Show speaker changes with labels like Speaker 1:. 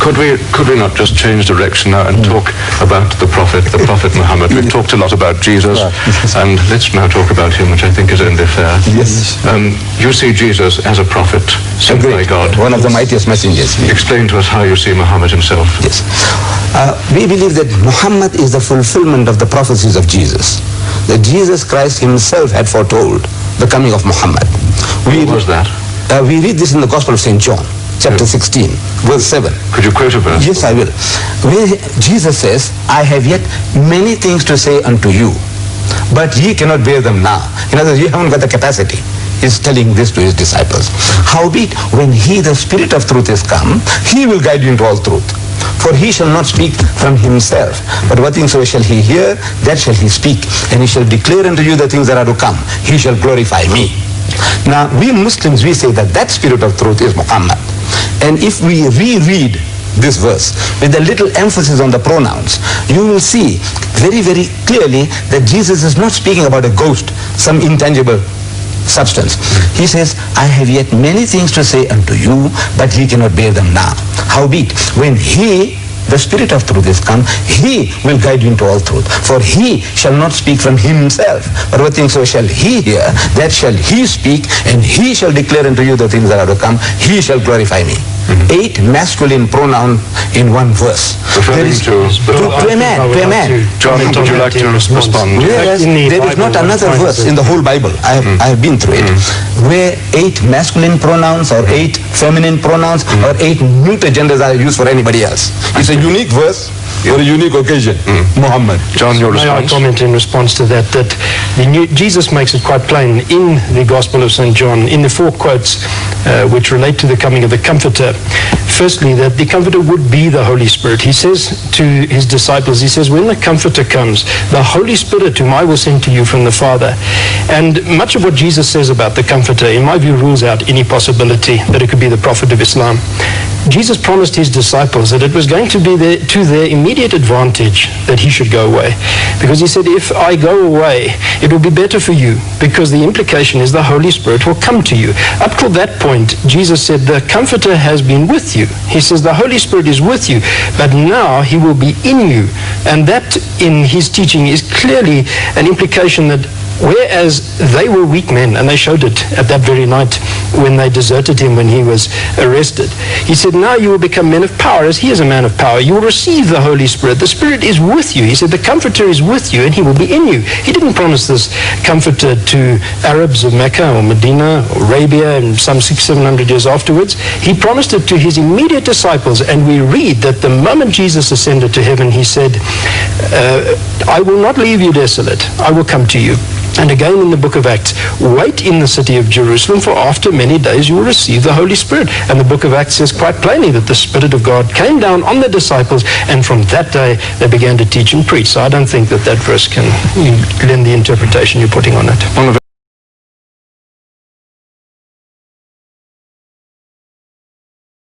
Speaker 1: Could we not just change direction now and talk about the Prophet Muhammad? We've talked a lot about Jesus, and let's now talk about him, which I think is only fair.
Speaker 2: Yes.
Speaker 1: You see Jesus as a prophet sent by God.
Speaker 2: One of the mightiest messengers.
Speaker 1: Explain to us how you see Muhammad himself.
Speaker 2: Yes. We believe that Muhammad is the fulfillment of the prophecies of Jesus. That Jesus Christ himself had foretold the coming of Muhammad.
Speaker 1: What was that?
Speaker 2: We read this in the Gospel of St. John, chapter 16, verse 7.
Speaker 1: Could you quote a verse?
Speaker 2: Yes, I will. Where Jesus says, I have yet many things to say unto you, but ye cannot bear them now. In other words, you haven't got the capacity. He's telling this to his disciples. Howbeit, when he, the Spirit of truth, is come, he will guide you into all truth. For he shall not speak from himself, but what things shall he hear, that shall he speak, and he shall declare unto you the things that are to come. He shall glorify me. Now, we Muslims, we say that Spirit of truth is Muhammad. And if we reread this verse with a little emphasis on the pronouns, you will see very, very clearly that Jesus is not speaking about a ghost, some intangible substance. He says, I have yet many things to say unto you, but ye cannot bear them now. Howbeit, when he, the Spirit of truth, is come, he will guide you into all truth. For he shall not speak from himself, but what things so shall he hear, that shall he speak, and he shall declare unto you the things that are to come. He shall glorify me. 8 masculine pronouns in one verse.
Speaker 1: Referring to
Speaker 2: a man.
Speaker 1: John, would you like to respond?
Speaker 2: Whereas there is not another verse in the whole Bible, I have been through it, where 8 masculine pronouns or 8 feminine pronouns or 8 neuter genders are used for anybody else. It's a unique verse for a unique occasion. Muhammad.
Speaker 1: John, your
Speaker 3: May I
Speaker 1: response?
Speaker 3: comment in response to that, Jesus makes it quite plain in the Gospel of St. John, in the 4 quotes which relate to the coming of the Comforter. Firstly, that the Comforter would be the Holy Spirit. He says to his disciples, he says, when the Comforter comes, the Holy Spirit whom I will send to you from the Father. And much of what Jesus says about the Comforter, in my view, rules out any possibility that it could be the Prophet of Islam. Jesus promised his disciples that it was going to be to their immediate advantage that he should go away. Because he said, if I go away, it will be better for you, because the implication is the Holy Spirit will come to you. Up till that point, Jesus said, the Comforter has been with you. He says, the Holy Spirit is with you, but now he will be in you. And that, in his teaching, is clearly an implication that whereas they were weak men, and they showed it at that very night when they deserted him when he was arrested, he said, now you will become men of power, as he is a man of power. You will receive the Holy Spirit. The Spirit is with you. He said, the Comforter is with you, and he will be in you. He didn't promise this Comforter to Arabs of Mecca or Medina or Arabia and some 600-700 years afterwards. He promised it to his immediate disciples, and we read that the moment Jesus ascended to heaven, he said, I will not leave you desolate. I will come to you. And again in the book of Acts, wait in the city of Jerusalem, for after many days you will receive the Holy Spirit. And the book of Acts says quite plainly that the Spirit of God came down on the disciples, and from that day they began to teach and preach. So I don't think that verse can lend the interpretation you're putting on it.